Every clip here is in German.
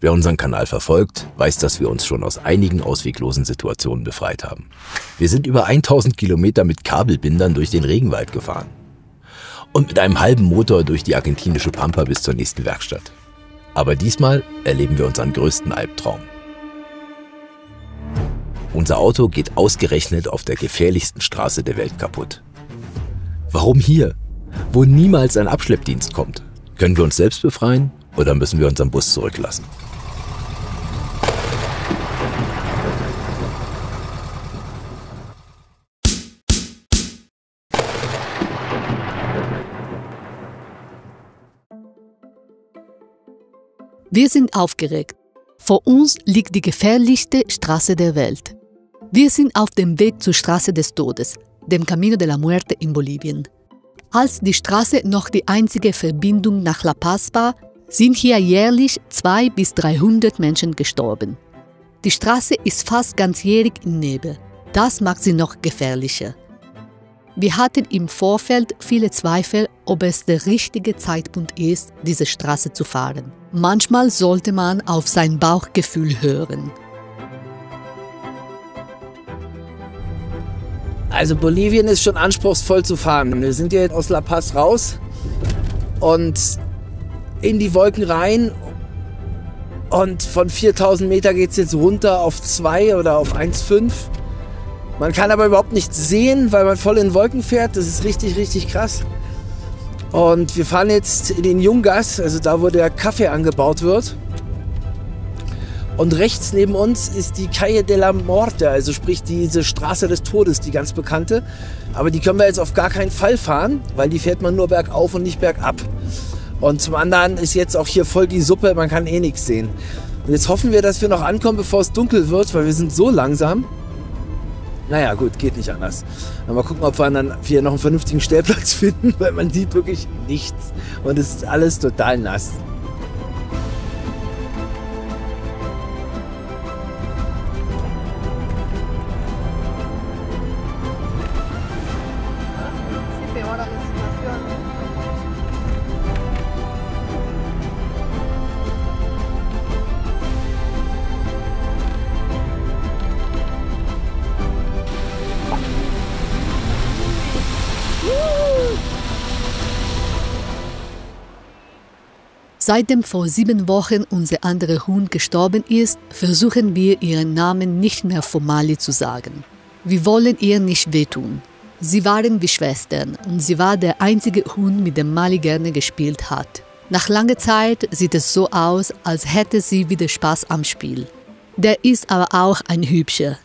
Wer unseren Kanal verfolgt, weiß, dass wir uns schon aus einigen ausweglosen Situationen befreit haben. Wir sind über 1000 Kilometer mit Kabelbindern durch den Regenwald gefahren. Und mit einem halben Motor durch die argentinische Pampa bis zur nächsten Werkstatt. Aber diesmal erleben wir unseren größten Albtraum. Unser Auto geht ausgerechnet auf der gefährlichsten Straße der Welt kaputt. Warum hier, wo niemals ein Abschleppdienst kommt? Können wir uns selbst befreien oder müssen wir unseren Bus zurücklassen? Wir sind aufgeregt. Vor uns liegt die gefährlichste Straße der Welt. Wir sind auf dem Weg zur Straße des Todes, dem Camino de la Muerte in Bolivien. Als die Straße noch die einzige Verbindung nach La Paz war, sind hier jährlich 200 bis 300 Menschen gestorben. Die Straße ist fast ganzjährig im Nebel. Das macht sie noch gefährlicher. Wir hatten im Vorfeld viele Zweifel, ob es der richtige Zeitpunkt ist, diese Straße zu fahren. Manchmal sollte man auf sein Bauchgefühl hören. Also Bolivien ist schon anspruchsvoll zu fahren. Wir sind hier aus La Paz raus und in die Wolken rein. Und von 4000 Meter geht es jetzt runter auf 2 oder auf 1,5. Man kann aber überhaupt nichts sehen, weil man voll in Wolken fährt. Das ist richtig, richtig krass. Und wir fahren jetzt in den Yungas, also da, wo der Kaffee angebaut wird. Und rechts neben uns ist die Calle de la Muerte, also sprich diese Straße des Todes, die ganz bekannte. Aber die können wir jetzt auf gar keinen Fall fahren, weil die fährt man nur bergauf und nicht bergab. Und zum anderen ist jetzt auch hier voll die Suppe, man kann eh nichts sehen. Und jetzt hoffen wir, dass wir noch ankommen, bevor es dunkel wird, weil wir sind so langsam. Naja, gut, geht nicht anders. Mal gucken, ob wir dann hier noch einen vernünftigen Stellplatz finden, weil man sieht wirklich nichts. Und es ist alles total nass. Seitdem vor 7 Wochen unser anderer Hund gestorben ist, versuchen wir, ihren Namen nicht mehr vor Mali zu sagen. Wir wollen ihr nicht wehtun. Sie waren wie Schwestern und sie war der einzige Hund, mit dem Mali gerne gespielt hat. Nach langer Zeit sieht es so aus, als hätte sie wieder Spaß am Spiel. Der ist aber auch ein Hübscher.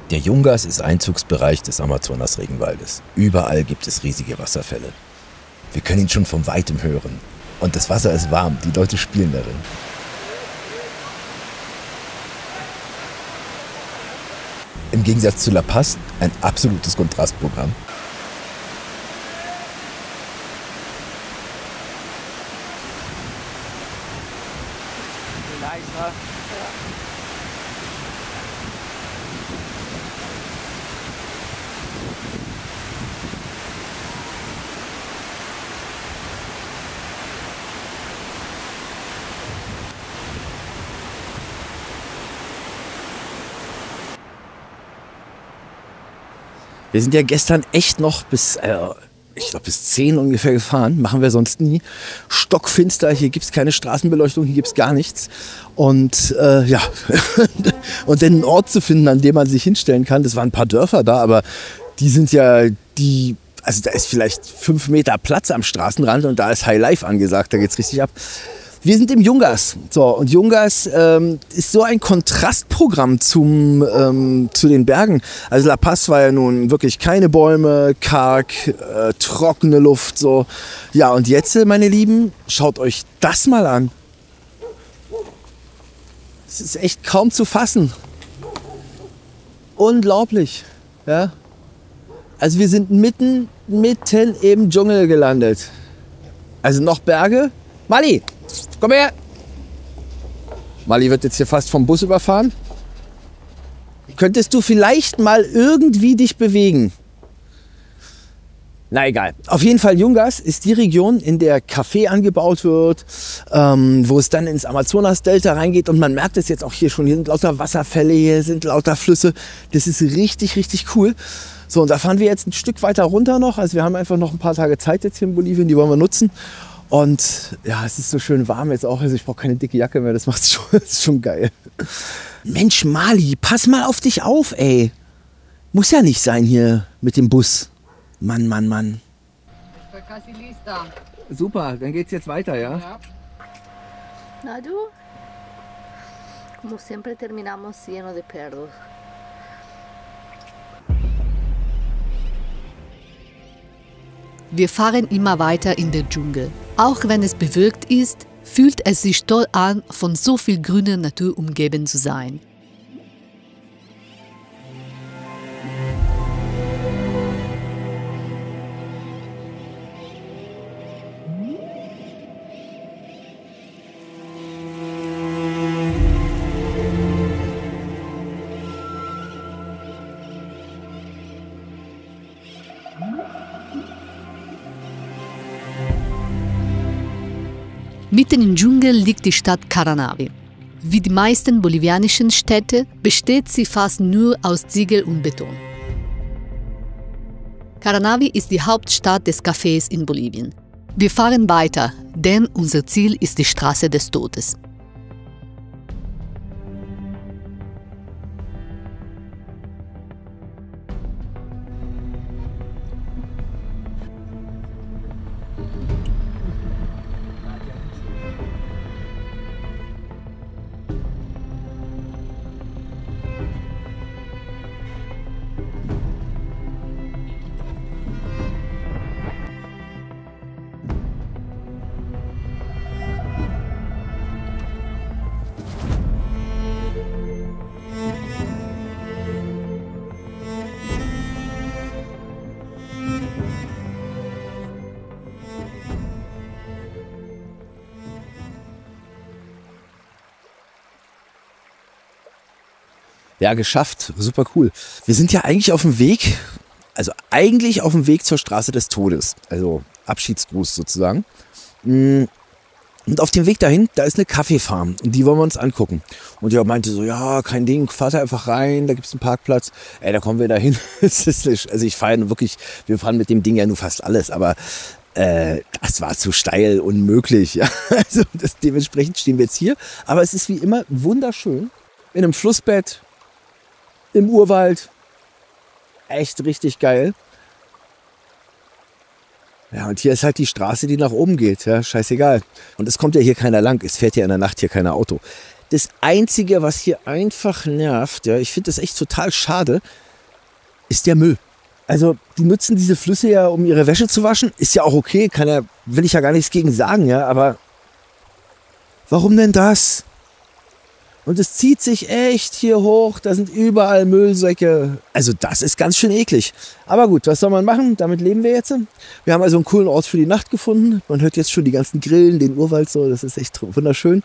Der Yungas ist Einzugsbereich des Amazonas-Regenwaldes. Überall gibt es riesige Wasserfälle. Wir können ihn schon von weitem hören. Und das Wasser ist warm, die Leute spielen darin. Im Gegensatz zu La Paz ein absolutes Kontrastprogramm. Wir sind ja gestern echt noch bis, ich glaube bis 10 ungefähr gefahren. Machen wir sonst nie. Stockfinster, hier gibt es keine Straßenbeleuchtung, hier gibt es gar nichts. Und ja, und dann einen Ort zu finden, an dem man sich hinstellen kann. Das waren ein paar Dörfer da, aber die sind ja also da ist vielleicht 5 Meter Platz am Straßenrand und da ist High Life angesagt, da geht's richtig ab. Wir sind im Yungas. So, und Yungas ist so ein Kontrastprogramm zu den Bergen. Also La Paz war ja nun wirklich keine Bäume, karg, trockene Luft. So. Ja, und jetzt, meine Lieben, schaut euch das mal an. Es ist echt kaum zu fassen. Unglaublich. Ja? Also wir sind mitten im Dschungel gelandet. Also noch Berge. Mali, komm her! Mali wird jetzt hier fast vom Bus überfahren. Könntest du vielleicht mal irgendwie dich bewegen? Na egal. Auf jeden Fall Yungas ist die Region, in der Kaffee angebaut wird, wo es dann ins Amazonas-Delta reingeht. Und man merkt es jetzt auch hier schon. Hier sind lauter Wasserfälle, hier sind lauter Flüsse. Das ist richtig, richtig cool. So, und da fahren wir jetzt ein Stück weiter runter noch. Also wir haben einfach noch ein paar Tage Zeit jetzt hier in Bolivien, die wollen wir nutzen. Und ja, es ist so schön warm jetzt auch. Also ich brauche keine dicke Jacke mehr, das ist schon geil. Mensch, Mali, pass mal auf dich auf, ey. Muss ja nicht sein hier mit dem Bus. Mann, Mann, Mann. Super, dann geht's jetzt weiter, ja? ¿No tú? Como siempre terminamos lleno de perros. Wir fahren immer weiter in den Dschungel. Auch wenn es bewölkt ist, fühlt es sich toll an, von so viel grüner Natur umgeben zu sein. Mitten im Dschungel liegt die Stadt Caranavi. Wie die meisten bolivianischen Städte besteht sie fast nur aus Ziegel und Beton. Caranavi ist die Hauptstadt des Kaffees in Bolivien. Wir fahren weiter, denn unser Ziel ist die Straße des Todes. Ja, geschafft. Super cool. Wir sind ja eigentlich auf dem Weg, zur Straße des Todes. Also Abschiedsgruß sozusagen. Und auf dem Weg dahin, da ist eine Kaffeefarm und die wollen wir uns angucken. Und der meinte so, ja, kein Ding, fahrt einfach rein, da gibt es einen Parkplatz. Ey, da kommen wir dahin. Also ich fahre wirklich, wir fahren mit dem Ding ja nur fast alles, aber das war zu steil, unmöglich. Ja. Also dementsprechend stehen wir jetzt hier. Aber es ist wie immer wunderschön. In einem Flussbett, im Urwald. Echt richtig geil. Ja, und hier ist halt die Straße, die nach oben geht. Ja, scheißegal. Und es kommt ja hier keiner lang. Es fährt ja in der Nacht hier kein Auto. Das Einzige, was hier einfach nervt, ja, ich finde das echt total schade, ist der Müll. Also, die nutzen diese Flüsse ja, um ihre Wäsche zu waschen. Ist ja auch okay, will ich ja gar nichts gegen sagen, ja, aber warum denn das? Und es zieht sich echt hier hoch, da sind überall Müllsäcke. Also das ist ganz schön eklig. Aber gut, was soll man machen? Damit leben wir jetzt. Wir haben also einen coolen Ort für die Nacht gefunden. Man hört jetzt schon die ganzen Grillen, den Urwald so, das ist echt wunderschön.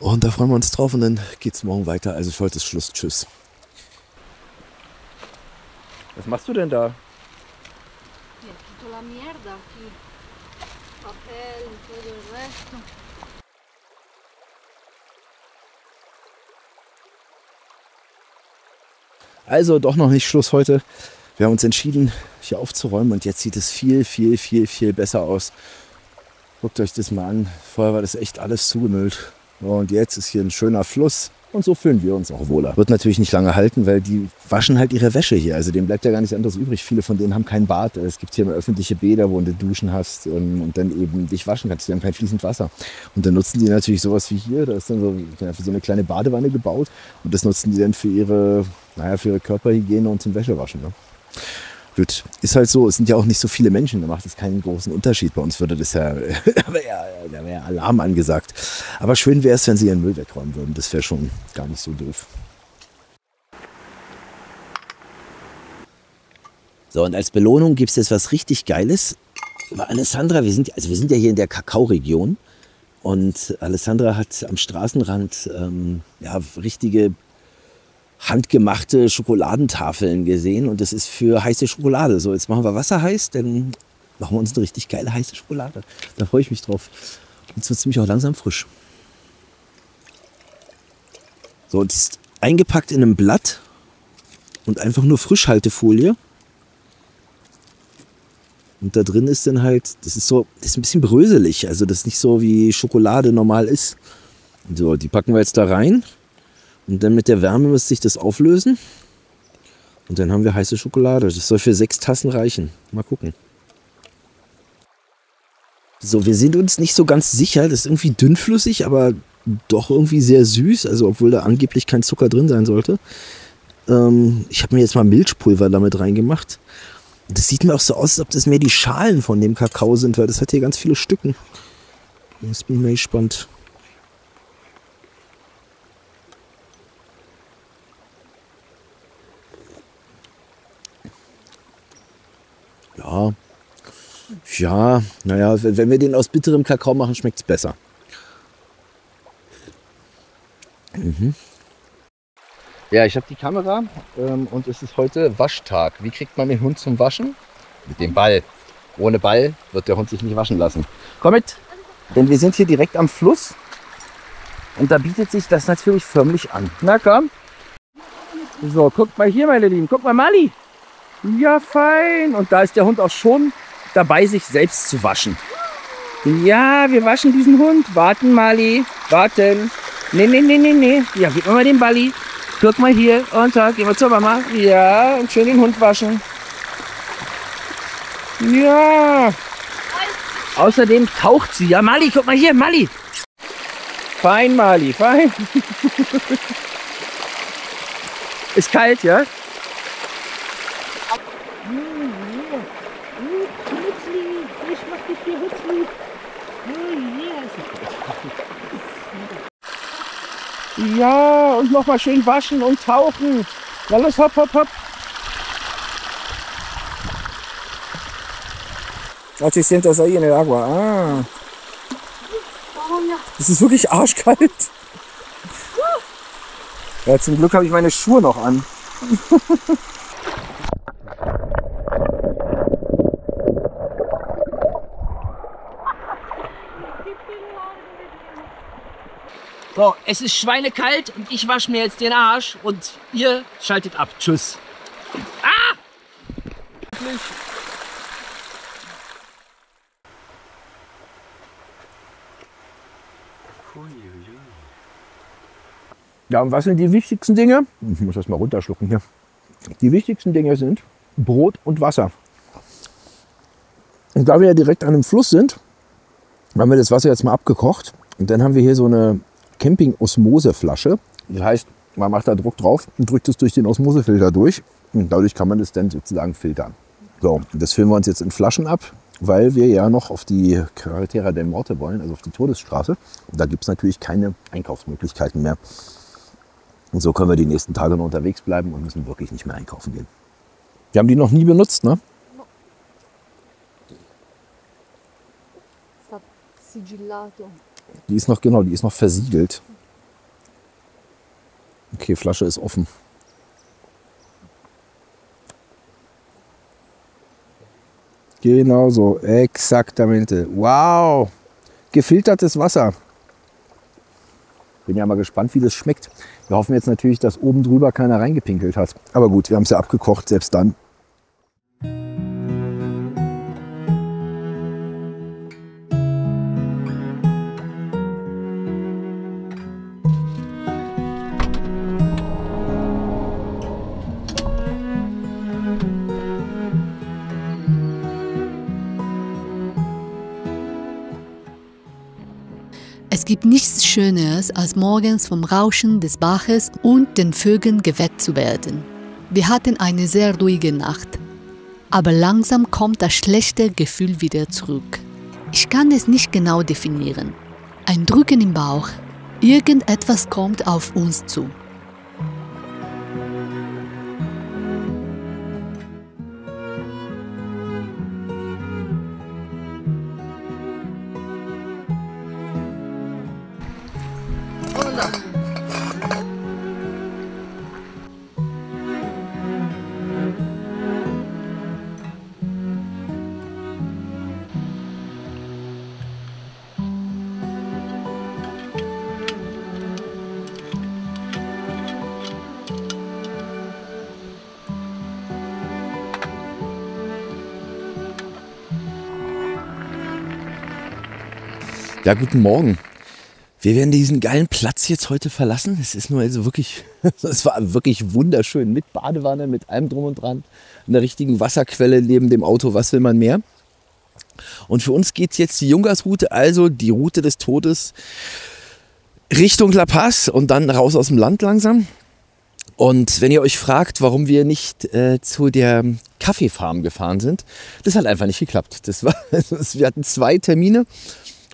Und da freuen wir uns drauf und dann geht's morgen weiter. Also für heute ist Schluss. Tschüss. Was machst du denn da? Also doch noch nicht Schluss heute. Wir haben uns entschieden, hier aufzuräumen und jetzt sieht es viel, viel, viel, viel besser aus. Guckt euch das mal an. Vorher war das echt alles zugemüllt. Und jetzt ist hier ein schöner Fluss und so fühlen wir uns auch wohler. Wird natürlich nicht lange halten, weil die waschen halt ihre Wäsche hier. Also denen bleibt ja gar nichts anderes übrig. Viele von denen haben kein Bad. Es gibt hier öffentliche Bäder, wo du Duschen hast und dann eben dich waschen kannst. Die haben kein fließend Wasser. Und dann nutzen die natürlich sowas wie hier. Da ist dann so eine kleine Badewanne gebaut. Und das nutzen die dann für ihre Körperhygiene und zum Wäschewaschen. Ne? Gut, ist halt so, es sind ja auch nicht so viele Menschen, da macht es keinen großen Unterschied. Bei uns würde das ja, da wäre ja Alarm angesagt. Aber schön wäre es, wenn sie ihren Müll wegräumen würden. Das wäre schon gar nicht so doof. So, und als Belohnung gibt es jetzt was richtig Geiles. Aber Alessandra, wir sind ja hier in der Kakaoregion. Und Alessandra hat am Straßenrand richtige handgemachte Schokoladentafeln gesehen und das ist für heiße Schokolade. So, jetzt machen wir Wasser heiß, denn machen wir uns eine richtig geile heiße Schokolade. Da freue ich mich drauf. Jetzt wird es nämlich auch langsam frisch. So, und ist eingepackt in einem Blatt und einfach nur Frischhaltefolie. Und da drin ist dann halt, das ist ein bisschen bröselig. Also das ist nicht so, wie Schokolade normal ist. So, die packen wir jetzt da rein. Und dann mit der Wärme müsste sich das auflösen. Und dann haben wir heiße Schokolade. Das soll für 6 Tassen reichen. Mal gucken. So, wir sind uns nicht so ganz sicher. Das ist irgendwie dünnflüssig, aber doch irgendwie sehr süß. Also obwohl da angeblich kein Zucker drin sein sollte. Ich habe mir jetzt mal Milchpulver damit reingemacht. Das sieht mir auch so aus, als ob das mehr die Schalen von dem Kakao sind, weil das hat hier ganz viele Stücken. Jetzt bin ich mal gespannt. Ja, naja, wenn wir den aus bitterem Kakao machen, schmeckt es besser. Ja, ich habe die Kamera und es ist heute Waschtag. Wie kriegt man den Hund zum Waschen? Mit dem Ball. Ohne Ball wird der Hund sich nicht waschen lassen. Komm mit, denn wir sind hier direkt am Fluss und da bietet sich das natürlich förmlich an. Na komm. So, guckt mal hier, meine Lieben. Guck mal, Mali. Ja, fein. Und da ist der Hund auch schon dabei, sich selbst zu waschen. Ja, wir waschen diesen Hund. Warten, Mali. Warten. Nee. Ja, gib mir mal den Balli. Guck mal hier. Und da, gehen wir zur Mama. Ja, und schön den Hund waschen. Ja. Außerdem taucht sie. Ja, Mali, guck mal hier, Mali. Fein, Mali, fein. Ist kalt, ja? Ja, und nochmal schön waschen und tauchen. Na los, hopp, hopp, hopp. Oye, sientas ahí en el agua. Ah. Das ist wirklich arschkalt. Ja, zum Glück habe ich meine Schuhe noch an. So, es ist schweinekalt und ich wasche mir jetzt den Arsch und ihr schaltet ab. Tschüss. Ah! Ja, und was sind die wichtigsten Dinge? Ich muss das mal runterschlucken hier. Die wichtigsten Dinge sind Brot und Wasser. Und da wir ja direkt an einem Fluss sind, haben wir das Wasser jetzt mal abgekocht. Und dann haben wir hier so eine Camping-Osmose-Flasche. Das heißt, man macht da Druck drauf und drückt es durch den Osmosefilter durch. Und dadurch kann man das dann sozusagen filtern. So, das füllen wir uns jetzt in Flaschen ab, weil wir ja noch auf die Carretera del Morte wollen, also auf die Todesstraße. Und da gibt es natürlich keine Einkaufsmöglichkeiten mehr. Und so können wir die nächsten Tage noch unterwegs bleiben und müssen wirklich nicht mehr einkaufen gehen. Wir haben die noch nie benutzt, ne? Die ist noch, genau, die ist noch versiegelt. Okay, Flasche ist offen. Genau so, exaktamente. Wow, gefiltertes Wasser. Bin ja mal gespannt, wie das schmeckt. Wir hoffen jetzt natürlich, dass oben drüber keiner reingepinkelt hat. Aber gut, wir haben es ja abgekocht, selbst dann. Es gibt nichts Schöneres, als morgens vom Rauschen des Baches und den Vögeln geweckt zu werden. Wir hatten eine sehr ruhige Nacht, aber langsam kommt das schlechte Gefühl wieder zurück. Ich kann es nicht genau definieren. Ein Drücken im Bauch. Irgendetwas kommt auf uns zu. Ja, guten Morgen. Wir werden diesen geilen Platz jetzt heute verlassen. Es ist nur also wirklich, es war wirklich wunderschön. Mit Badewanne, mit allem drum und dran. Einer richtigen Wasserquelle neben dem Auto. Was will man mehr? Und für uns geht jetzt die Yungas-Route, also die Route des Todes, Richtung La Paz und dann raus aus dem Land langsam. Und wenn ihr euch fragt, warum wir nicht zu der Kaffeefarm gefahren sind, das hat einfach nicht geklappt. Wir hatten 2 Termine.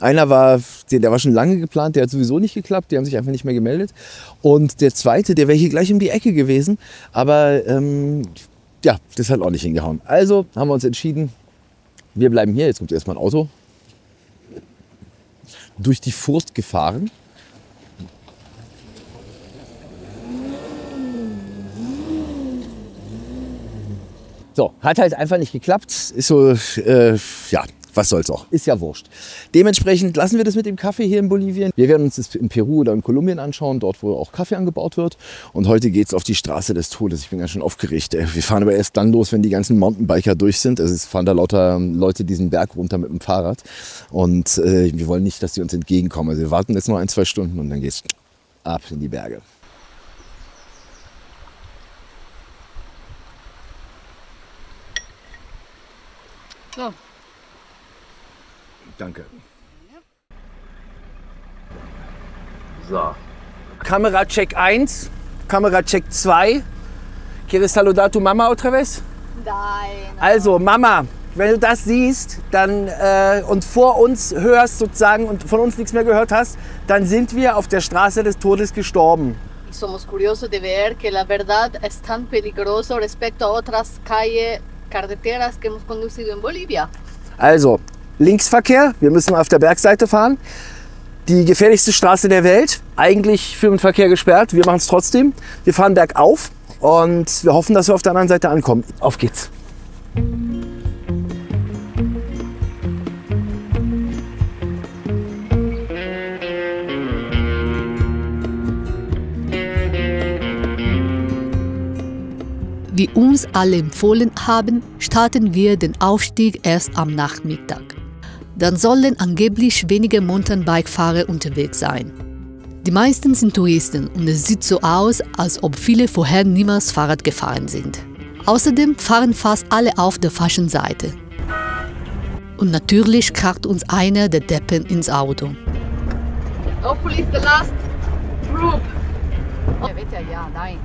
Einer war, der war schon lange geplant, der hat sowieso nicht geklappt, die haben sich einfach nicht mehr gemeldet. Und der zweite, der wäre hier gleich um die Ecke gewesen, aber ja, das hat auch nicht hingehauen. Also haben wir uns entschieden, wir bleiben hier. Jetzt kommt erstmal ein Auto. Durch die Furt gefahren. So, hat halt einfach nicht geklappt. Ist so, ja, was soll's auch. Ist ja wurscht. Dementsprechend lassen wir das mit dem Kaffee hier in Bolivien. Wir werden uns das in Peru oder in Kolumbien anschauen, dort wo auch Kaffee angebaut wird. Und heute geht's auf die Straße des Todes. Ich bin ganz schön aufgeregt. Wir fahren aber erst dann los, wenn die ganzen Mountainbiker durch sind. Also es fahren da lauter Leute diesen Berg runter mit dem Fahrrad. Und wir wollen nicht, dass die uns entgegenkommen. Also wir warten jetzt noch 1-2 Stunden und dann geht's ab in die Berge. So. Danke. So. Kamera-Check 1, Kamera-Check 2. ¿Quieres saludar tu mamá otra vez? Nein. Also, Mama, wenn du das siehst dann, und vor uns hörst sozusagen und von uns nichts mehr gehört hast, dann sind wir auf der Straße des Todes gestorben. Y somos curiosos de ver que la verdad es tan peligroso respecto a otras carreteras que hemos conducido en Bolivia. Also, Linksverkehr, wir müssen auf der Bergseite fahren. Die gefährlichste Straße der Welt, eigentlich für den Verkehr gesperrt. Wir machen es trotzdem. Wir fahren bergauf und wir hoffen, dass wir auf der anderen Seite ankommen. Auf geht's. Wie uns alle empfohlen haben, starten wir den Aufstieg erst am Nachmittag. Dann sollen angeblich weniger Mountainbike-Fahrer unterwegs sein. Die meisten sind Touristen und es sieht so aus, als ob viele vorher niemals Fahrrad gefahren sind. Außerdem fahren fast alle auf der falschen Seite. Und natürlich kracht uns einer der Deppen ins Auto. Hopefully it's the last group. Vete allá, nein.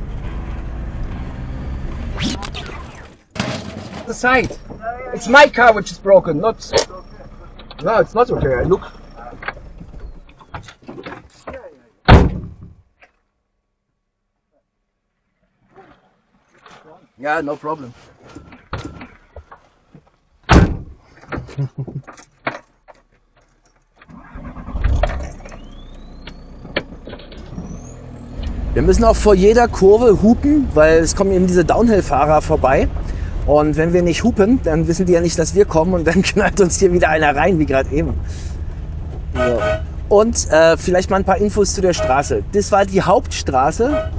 The side. It's my car which is broken, not. No, it's not okay. Look. Yeah, no problem. Wir müssen auch vor jeder Kurve hupen, weil es kommen eben diese Downhill-Fahrer vorbei. Und wenn wir nicht hupen, dann wissen die ja nicht, dass wir kommen und dann knallt uns hier wieder einer rein, wie gerade eben. So. Und vielleicht mal ein paar Infos zu der Straße. Das war die Hauptstraße.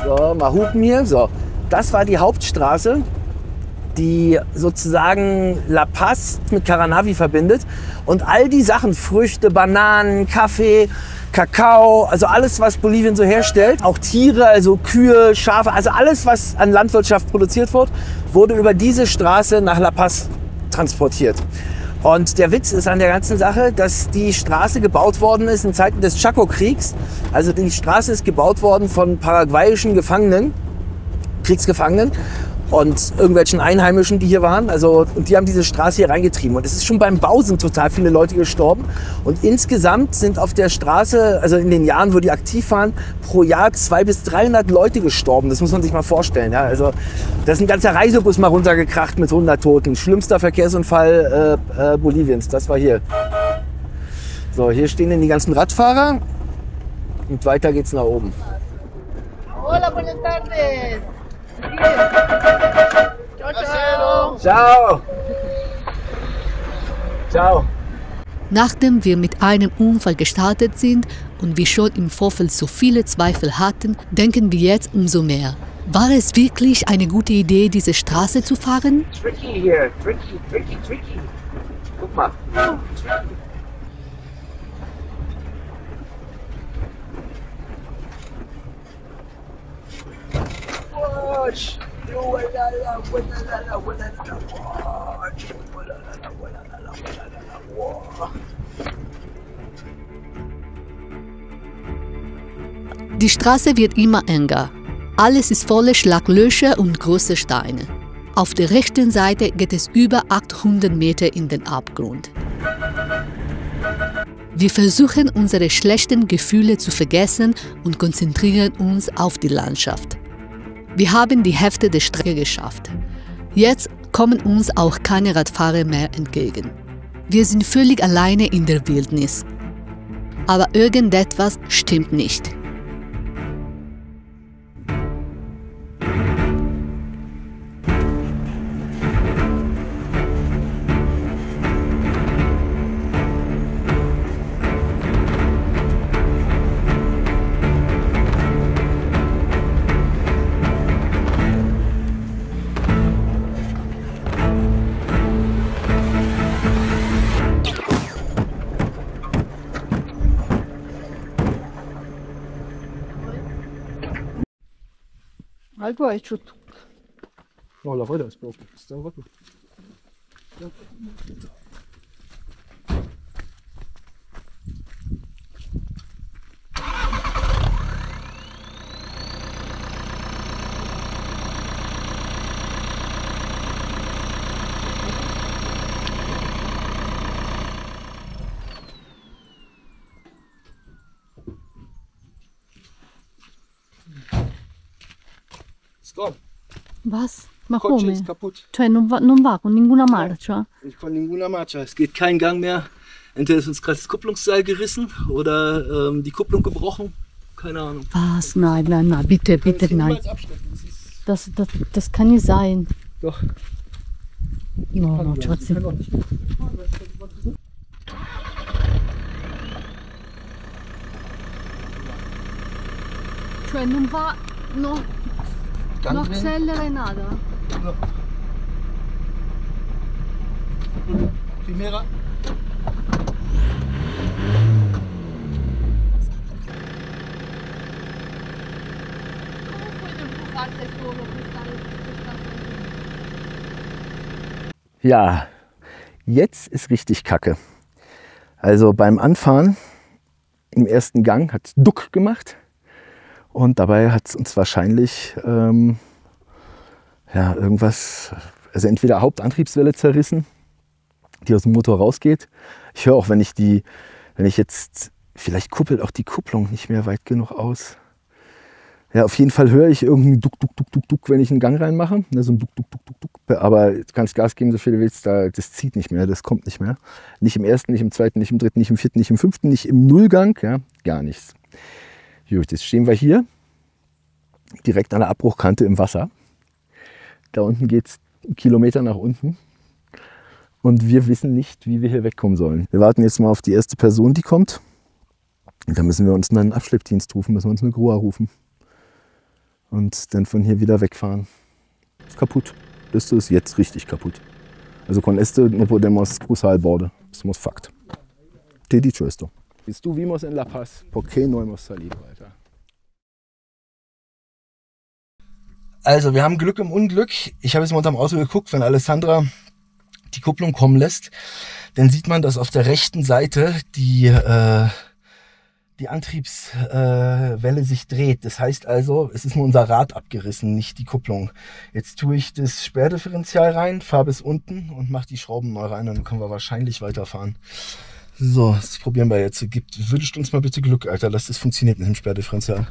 So, mal hupen hier. So, das war die Hauptstraße, die sozusagen La Paz mit Caranavi verbindet. Und all die Sachen, Früchte, Bananen, Kaffee, Kakao, also alles, was Bolivien so herstellt, auch Tiere, also Kühe, Schafe, also alles, was an Landwirtschaft produziert wird, wurde über diese Straße nach La Paz transportiert. Und der Witz ist an der ganzen Sache, dass die Straße gebaut worden ist in Zeiten des Chaco-Kriegs. Also die Straße ist gebaut worden von paraguayischen Gefangenen, Kriegsgefangenen und irgendwelchen Einheimischen, die hier waren. Also, und die haben diese Straße hier reingetrieben. Und es ist schon beim Bau sind total viele Leute gestorben. Und insgesamt sind auf der Straße, also in den Jahren, wo die aktiv waren, pro Jahr 200 bis 300 Leute gestorben. Das muss man sich mal vorstellen. Ja? Also, da ist ein ganzer Reisebus mal runtergekracht mit 100 Toten. Schlimmster Verkehrsunfall Boliviens. Das war hier. So, hier stehen dann die ganzen Radfahrer. Und weiter geht's nach oben. Hola, buenas tardes. Ciao, ciao. Ciao. Ciao. Nachdem wir mit einem Unfall gestartet sind und wir schon im Vorfeld so viele Zweifel hatten, denken wir jetzt umso mehr. War es wirklich eine gute Idee, diese Straße zu fahren? Tricky here. Tricky. Guck mal. Die Straße wird immer enger. Alles ist voller Schlaglöcher und große Steine. Auf der rechten Seite geht es über 800 Meter in den Abgrund. Wir versuchen, unsere schlechten Gefühle zu vergessen und konzentrieren uns auf die Landschaft. Wir haben die Hälfte der Strecke geschafft. Jetzt kommen uns auch keine Radfahrer mehr entgegen. Wir sind völlig alleine in der Wildnis. Aber irgendetwas stimmt nicht. Algo hai hecho tú. No, la rueda es broken. Está roto. Stop. Was? Ma Coche come? ist kaputt. Cioè non va con ninguna marcia? Ich kann ninguna marcha. Es geht kein Gang mehr. Entweder ist uns gerade das Kupplungsseil gerissen oder die Kupplung gebrochen. Keine Ahnung. Was? Nein, nein, nein, bitte, bitte, nein. Das kann nicht sein. Doch. No, no, trotzdem. Cioè non va, no, non accelera nada. No. Primera. Ja, jetzt ist richtig Kacke. Also beim Anfahren im ersten Gang hat es Duck gemacht und dabei hat es uns wahrscheinlich irgendwas, also entweder Hauptantriebswelle zerrissen, die aus dem Motor rausgeht. Ich höre auch, wenn ich jetzt, vielleicht kuppelt auch die Kupplung nicht mehr weit genug aus. Ja, auf jeden Fall höre ich irgendeinen Duck, Duck, Duck, Duck, Duck, wenn ich einen Gang reinmache. So ein Duck, Duck, Duck, Duck, Duck. Aber du kannst Gas geben, so viel du willst, das zieht nicht mehr, das kommt nicht mehr. Nicht im ersten, nicht im zweiten, nicht im dritten, nicht im vierten, nicht im fünften, nicht im Nullgang, ja, gar nichts. Gut, jetzt stehen wir hier, direkt an der Abbruchkante im Wasser. Da unten geht es 1 Kilometer nach unten. Und wir wissen nicht, wie wir hier wegkommen sollen. Wir warten jetzt mal auf die erste Person, die kommt. Und dann müssen wir uns einen Abschleppdienst rufen, müssen wir uns eine Grua rufen. Und dann von hier wieder wegfahren. Ist kaputt. Das ist jetzt richtig kaputt. Also con este no podemos cruzar el borde. Somos fucked. Te he dicho esto. Estuvimos en La Paz. ¿Por qué no hemos salido, Alter? Also wir haben Glück im Unglück. Ich habe jetzt mal unterm Auto geguckt, wenn Alessandra die Kupplung kommen lässt, dann sieht man, dass auf der rechten Seite die Antriebswelle sich dreht. Das heißt also, es ist nur unser Rad abgerissen, nicht die Kupplung. Jetzt tue ich das Sperrdifferential rein, fahre bis unten und mache die Schrauben neu rein, dann können wir wahrscheinlich weiterfahren. So, das probieren wir jetzt. Wünscht uns mal bitte Glück, Alter, dass das funktioniert mit dem Sperrdifferential.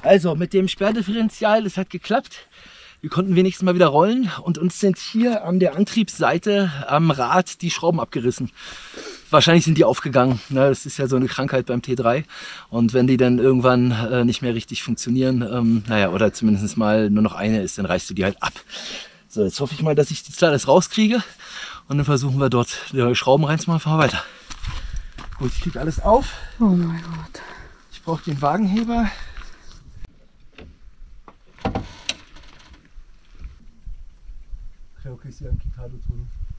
Also mit dem Sperrdifferential, das hat geklappt. Wir konnten wenigstens mal wieder rollen und uns sind hier an der Antriebsseite am Rad die Schrauben abgerissen. wahrscheinlich sind die aufgegangen. Ne? Das ist ja so eine Krankheit beim T3. Und wenn die dann irgendwann nicht mehr richtig funktionieren, naja, oder zumindest mal nur noch eine ist, dann reißt du die halt ab. So, jetzt hoffe ich mal, dass ich das alles rauskriege. Und dann versuchen wir dort die Schrauben reinzumachen, fahren wir weiter. Gut, ich kriege alles auf. Oh mein Gott. Ich brauche den Wagenheber.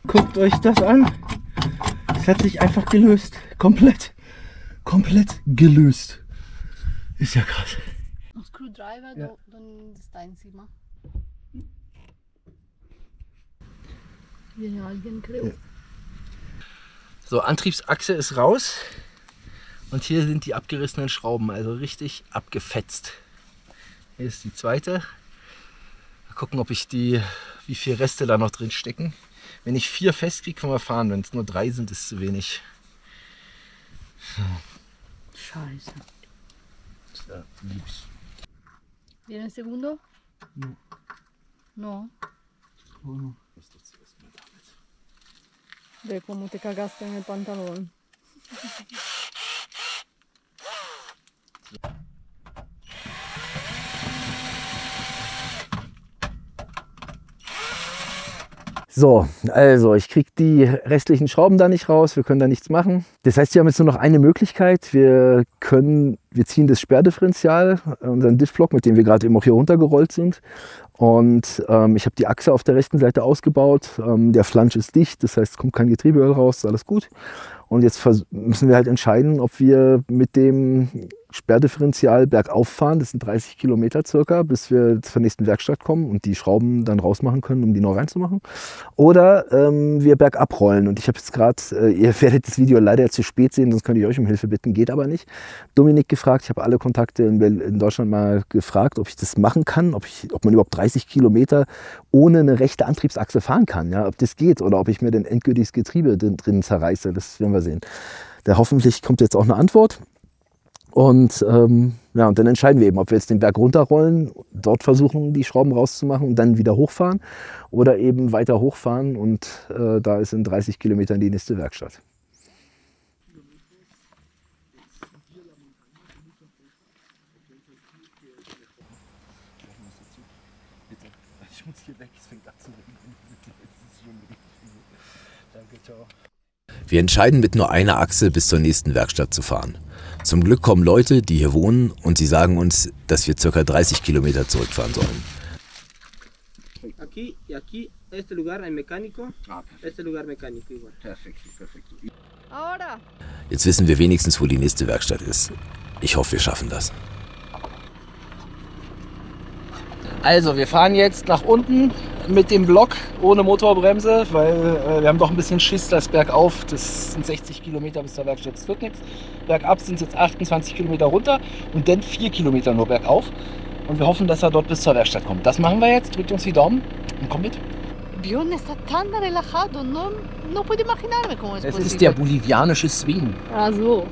Guckt euch das an. Es hat sich einfach gelöst. Komplett gelöst. Ist ja krass. Un screwdriver, Ja. ¿dónde está encima? Viene alguien, creo. Ja. So, Antriebsachse ist raus. Und hier sind die abgerissenen Schrauben, also richtig abgefetzt. Hier ist die zweite. Mal gucken, ob ich wie viele Reste da noch drin stecken. Wenn ich 4 festkriege, können wir fahren. Wenn es nur 3 sind, ist es zu wenig. Scheiße. Ja, lieb's. ¿Viene el segundo? No. Ve cómo te cagaste en el pantalón. So, also ich kriege die restlichen Schrauben da nicht raus, wir können da nichts machen. Das heißt, wir haben jetzt nur noch eine Möglichkeit. Wir ziehen das Sperrdifferential, unseren Diffblock, mit dem wir gerade eben auch hier runtergerollt sind. Und ich habe die Achse auf der rechten Seite ausgebaut. Der Flansch ist dicht, das heißt, es kommt kein Getriebeöl raus, ist alles gut. Und jetzt müssen wir halt entscheiden, ob wir mit dem Sperrdifferential bergauf fahren, das sind 30 Kilometer circa, bis wir zur nächsten Werkstatt kommen und die Schrauben dann rausmachen können, um die neu reinzumachen. Oder wir bergab rollen. Und ich habe jetzt gerade, ihr werdet das Video leider zu spät sehen, sonst könnte ich euch um Hilfe bitten, geht aber nicht. Dominik gefragt, ich habe alle Kontakte in Deutschland mal gefragt, ob ich das machen kann, ob man überhaupt 30 Kilometer ohne eine rechte Antriebsachse fahren kann, ja, ob das geht oder ob ich mir dann endgültig das Getriebe drin zerreiße, das werden wir sehen. Da hoffentlich kommt jetzt auch eine Antwort. Und ja, und dann entscheiden wir eben, ob wir jetzt den Berg runterrollen, dort versuchen, die Schrauben rauszumachen und dann wieder hochfahren oder eben weiter hochfahren und da ist in 30 Kilometern die nächste Werkstatt. Ich muss hier weg, es fängt an zu regnen. Danke, ciao. Wir entscheiden, mit nur einer Achse bis zur nächsten Werkstatt zu fahren. Zum Glück kommen Leute, die hier wohnen, und sie sagen uns, dass wir ca. 30 Kilometer zurückfahren sollen. Aquí y aquí, este lugar hay mecánico, este lugar mecánico igual. Perfekt, perfekt. Ahora. Jetzt wissen wir wenigstens, wo die nächste Werkstatt ist. Ich hoffe, wir schaffen das. Also, wir fahren jetzt nach unten mit dem Block ohne Motorbremse, weil wir haben doch ein bisschen Schiss, dass bergauf, das sind 60 Kilometer bis zur Werkstatt, das wird nichts. Bergab sind es jetzt 28 Kilometer runter und dann 4 Kilometer nur bergauf. Und wir hoffen, dass er dort bis zur Werkstatt kommt. Das machen wir jetzt, drückt uns die Daumen und kommt mit. Björn está tan relajado, no puedo imaginarme cómo es Das posible. ist der bolivianische Swing. Ah, so.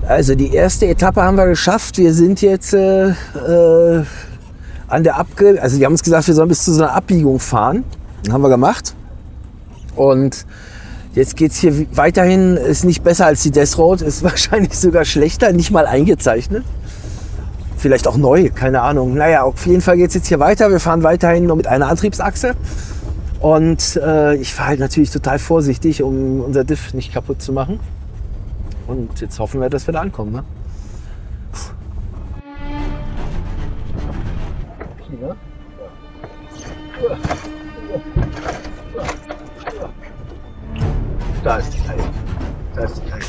Also die erste Etappe haben wir geschafft. Wir sind jetzt an der also die haben uns gesagt, wir sollen bis zu so einer Abbiegung fahren. Das haben wir gemacht. Und jetzt geht es hier weiterhin, ist nicht besser als die Death Road, ist wahrscheinlich sogar schlechter, nicht mal eingezeichnet. Vielleicht auch neu, keine Ahnung. Naja, auf jeden Fall geht es jetzt hier weiter. Wir fahren weiterhin nur mit einer Antriebsachse. Und ich fahre halt natürlich total vorsichtig, um unser Diff nicht kaputt zu machen. Und jetzt hoffen wir, dass wir da ankommen. Ne? Da ist die Teil. Da ist die Teil.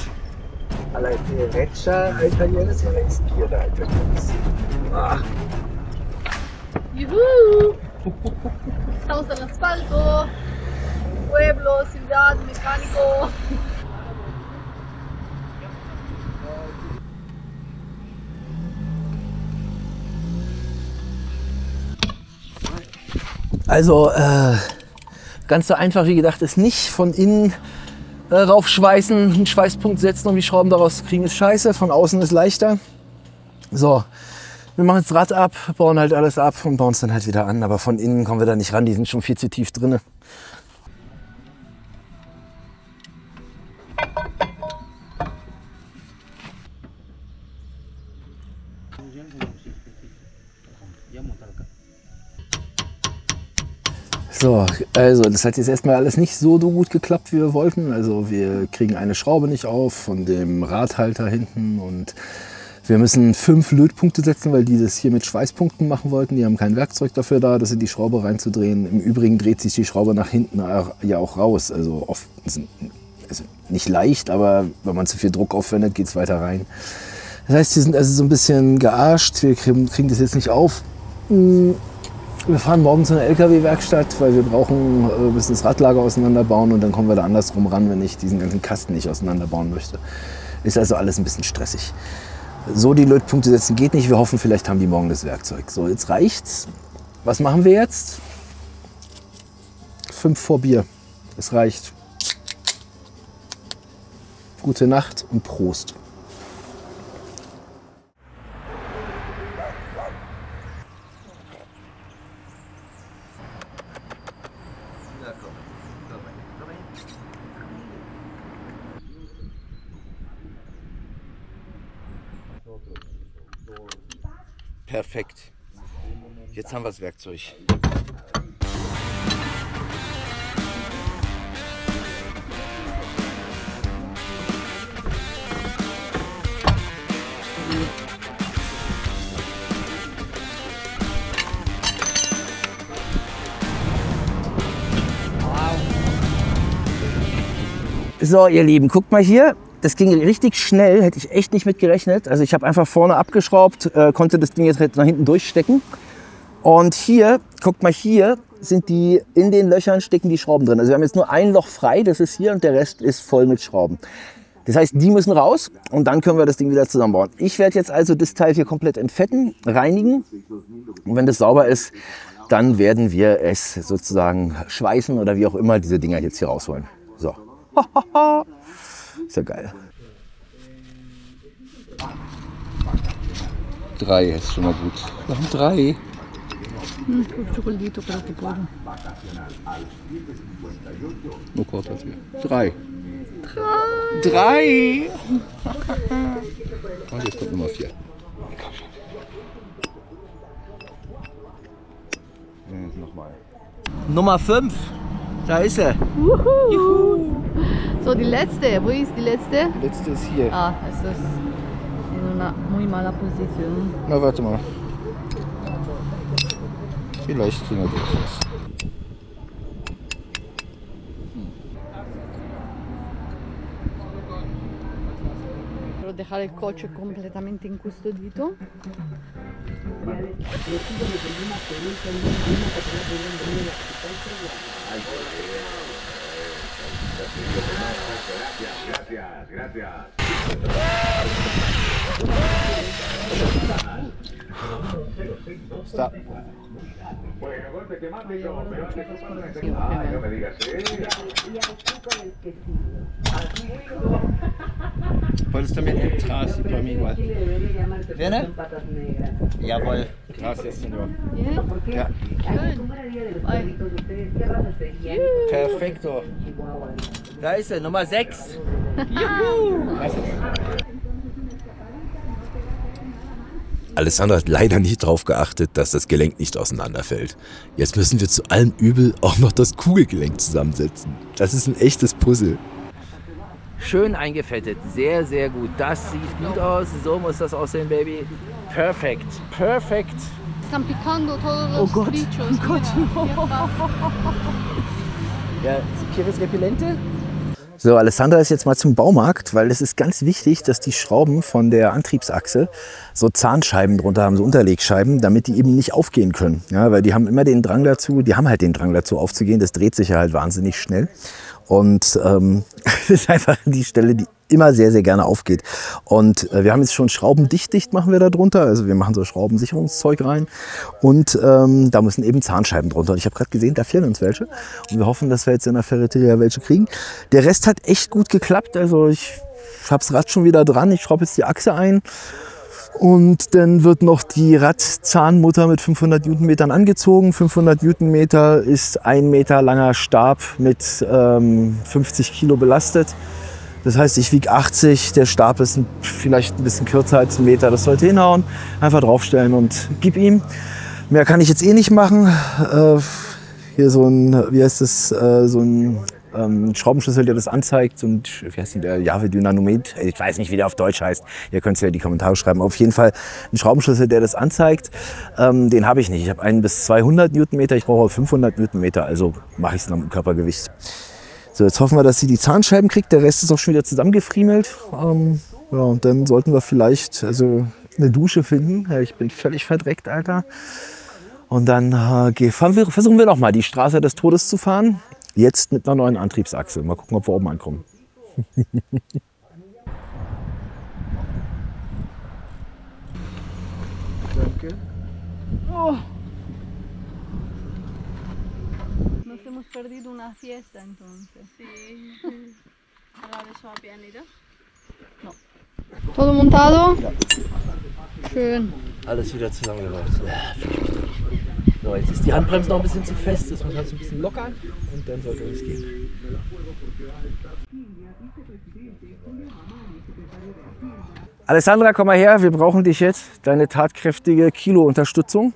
A la derecha hay talleres y a la izquierda hay talleres. Ah. ¡Yuhu! Estamos en asfalto. Pueblo, ciudad, mecánico. Also ganz so einfach wie gedacht ist nicht. Von innen raufschweißen, einen Schweißpunkt setzen, um die Schrauben daraus zu kriegen, ist scheiße. Von außen ist leichter. So, Wir machen jetzt das Rad ab, bauen halt alles ab und bauen es dann halt wieder an. Aber von innen kommen wir da nicht ran, die sind schon viel zu tief drin. So, also das hat jetzt erstmal alles nicht so gut geklappt, wie wir wollten. Also wir kriegen eine Schraube nicht auf von dem Radhalter hinten und wir müssen 5 Lötpunkte setzen, weil die das hier mit Schweißpunkten machen wollten. Die haben kein Werkzeug dafür da, das in die Schraube reinzudrehen. Im Übrigen dreht sich die Schraube nach hinten ja auch raus. Also, also nicht leicht, aber wenn man zu viel Druck aufwendet, geht es weiter rein. Das heißt, wir sind also so ein bisschen gearscht. Wir kriegen das jetzt nicht auf. Wir fahren morgen zu einer LKW-Werkstatt, weil wir brauchen ein bisschen das Radlager auseinanderbauen und dann kommen wir da andersrum ran, wenn ich diesen ganzen Kasten nicht auseinanderbauen möchte. Ist also alles ein bisschen stressig. So die Lötpunkte setzen geht nicht. Wir hoffen, vielleicht haben die morgen das Werkzeug. So, jetzt reicht's. Was machen wir jetzt? 5 vor Bier. Es reicht. Gute Nacht und Prost. Perfekt. Jetzt haben wir das Werkzeug. So, ihr Lieben, guckt mal hier. Das ging richtig schnell, hätte ich echt nicht mit gerechnet. Also ich habe einfach vorne abgeschraubt, konnte das Ding jetzt nach hinten durchstecken. Und hier, guckt mal, hier sind die, in den Löchern stecken die Schrauben drin. Also wir haben jetzt nur ein Loch frei, das ist hier, und der Rest ist voll mit Schrauben. Das heißt, die müssen raus und dann können wir das Ding wieder zusammenbauen. Ich werde jetzt also das Teil hier komplett entfetten, reinigen. Und wenn das sauber ist, dann werden wir es sozusagen schweißen oder wie auch immer diese Dinger jetzt hier rausholen. So. Ist ja geil. 3 ist schon mal gut. Warum 3? Oh Gott, 3. 3! Und jetzt kommt Nummer 4. Nochmal. Nummer 5. Da ist er. Juhu. So, die letzte. Wo ist die letzte? Die letzte ist hier. Ah, es ist in una muy mala posición. Na, warte mal. Vielleicht kriegen wir das raus. Quiero dejar el coche completamente incustodito. Stop. Puedes también entrar, si para mí igual. ¿Viene? Jawohl. Gracias, señor. Ja. Perfekto. Da ist er, Nummer 6. Juhu! Alessandra hat leider nicht darauf geachtet, dass das Gelenk nicht auseinanderfällt. Jetzt müssen wir zu allem Übel auch noch das Kugelgelenk zusammensetzen. Das ist ein echtes Puzzle. Schön eingefettet, sehr, sehr gut. Das sieht gut aus, so muss das aussehen, Baby. Perfekt, perfekt. Están picando todos los bichos. Oh Gott. Ja, ¿quieres repelente? So, Alessandra ist jetzt mal zum Baumarkt, weil es ist ganz wichtig, dass die Schrauben von der Antriebsachse so Zahnscheiben drunter haben, so Unterlegscheiben, damit die eben nicht aufgehen können. Ja, weil die haben immer den Drang dazu, aufzugehen, das dreht sich ja halt wahnsinnig schnell. Und das ist einfach die Stelle, die immer sehr, sehr gerne aufgeht. Und wir haben jetzt schon schraubendicht machen wir da drunter. Also wir machen so Schraubensicherungszeug rein. Und da müssen eben Zahnscheiben drunter. Und ich habe gerade gesehen, da fehlen uns welche. Und wir hoffen, dass wir jetzt in der Ferreteria welche kriegen. Der Rest hat echt gut geklappt. Also ich habe das Rad schon wieder dran. Ich schraube jetzt die Achse ein. Und dann wird noch die Radzahnmutter mit 500 Newtonmetern angezogen. 500 Newtonmeter ist 1 Meter langer Stab mit 50 Kilo belastet. Das heißt, ich wiege 80, der Stab ist vielleicht ein bisschen kürzer als 1 Meter. Das sollte hinhauen. Einfach draufstellen und gib ihm. Mehr kann ich jetzt eh nicht machen. Hier so ein, wie heißt das, so ein Schraubenschlüssel, der das anzeigt. Und wie heißt der? Jahwe Dynamit. Ich weiß nicht, wie der auf Deutsch heißt. Ihr könnt es ja in die Kommentare schreiben. Auf jeden Fall ein Schraubenschlüssel, der das anzeigt. Den habe ich nicht. Ich habe 1 bis 200 Newtonmeter. Ich brauche 500 Newtonmeter. Also mache ich es nach dem Körpergewicht. So, jetzt hoffen wir, dass sie die Zahnscheiben kriegt. Der Rest ist auch schon wieder zusammengefriemelt. Ja, und dann sollten wir vielleicht eine Dusche finden. Ja, ich bin völlig verdreckt, Alter. Und dann versuchen wir noch mal die Straße des Todes zu fahren. Jetzt mit einer neuen Antriebsachse. Mal gucken, ob wir oben ankommen. Danke. Oh. Nos hemos perdido una fiesta entonces. Sí. No. ¿Todo montado? Ja. Schön. Alles wieder zusammengebaut. So, jetzt ist die Handbremse noch ein bisschen zu fest, das muss halt so ein bisschen lockern und dann sollte es gehen. Alessandra, komm mal her, wir brauchen dich jetzt, deine tatkräftige Kilo-Unterstützung.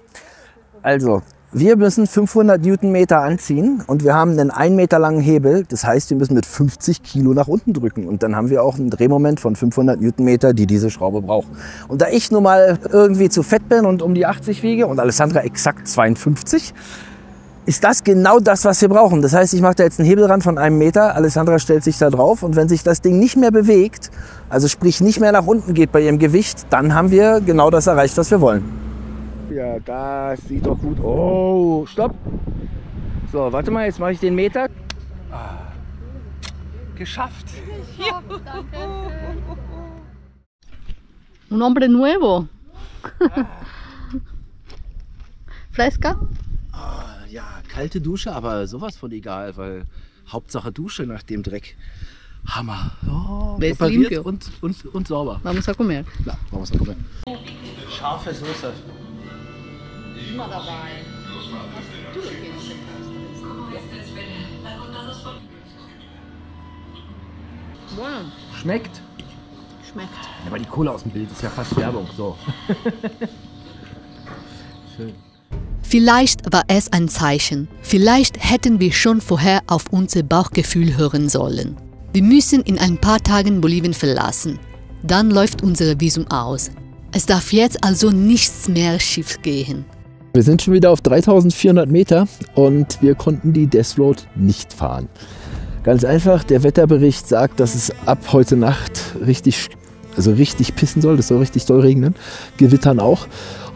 Also, wir müssen 500 Newtonmeter anziehen und wir haben einen 1 Meter langen Hebel. Das heißt, wir müssen mit 50 Kilo nach unten drücken. Und dann haben wir auch einen Drehmoment von 500 Newtonmeter, die diese Schraube braucht. Und da ich nun mal irgendwie zu fett bin und um die 80 wiege und Alessandra exakt 52, ist das genau das, was wir brauchen. Das heißt, ich mache da jetzt einen Hebel ran von 1 Meter. Alessandra stellt sich da drauf und wenn sich das Ding nicht mehr bewegt, also sprich nicht mehr nach unten geht bei ihrem Gewicht, dann haben wir genau das erreicht, was wir wollen. Ja, das sieht doch gut. Oh, stopp. So, warte mal, jetzt mache ich den Meter. Geschafft. Danke. Un hombre nuevo. Fresca? Ja, kalte Dusche, aber sowas von egal, weil Hauptsache Dusche nach dem Dreck. Hammer. Oh, repariert und sauber. Vamos a comer. Ja, vamos a comer. Scharfe Soße. Immer dabei. Bueno. Schmeckt? Schmeckt. Aber die Kohle aus dem Bild ist ja fast Werbung. So. Schön. Vielleicht war es ein Zeichen. Vielleicht hätten wir schon vorher auf unser Bauchgefühl hören sollen. Wir müssen in ein paar Tagen Bolivien verlassen. Dann läuft unser Visum aus. Es darf jetzt also nichts mehr schief gehen. Wir sind schon wieder auf 3400 Meter und wir konnten die Death Road nicht fahren. Ganz einfach, der Wetterbericht sagt, dass es ab heute Nacht richtig pissen soll. Das soll richtig doll regnen. Gewittern auch.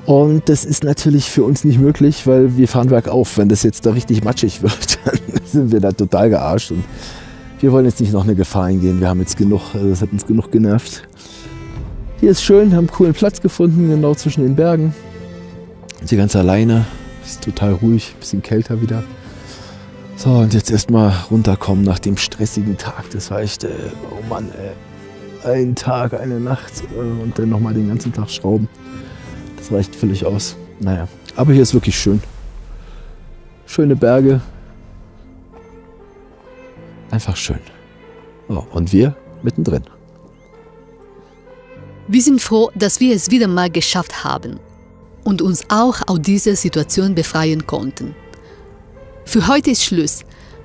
Und das ist natürlich für uns nicht möglich, weil wir fahren bergauf. Wenn das jetzt da richtig matschig wird, dann sind wir da total gearscht. Und wir wollen jetzt nicht noch eine Gefahr eingehen. Wir haben jetzt genug, das hat uns genug genervt. Hier ist schön, wir haben einen coolen Platz gefunden, genau zwischen den Bergen. Hier ganz alleine, ist total ruhig, bisschen kälter wieder. So, und jetzt erstmal runterkommen nach dem stressigen Tag. Das war echt, oh Mann, ein Tag, eine Nacht und dann nochmal den ganzen Tag schrauben. Das reicht völlig aus. Naja, aber hier ist wirklich schön. Schöne Berge. Einfach schön. Oh, und wir mittendrin. Wir sind froh, dass wir es wieder mal geschafft haben und uns auch aus dieser Situation befreien konnten. Für heute ist Schluss.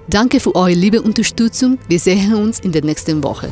Danke für eure liebe Unterstützung. Wir sehen uns in der nächsten Woche.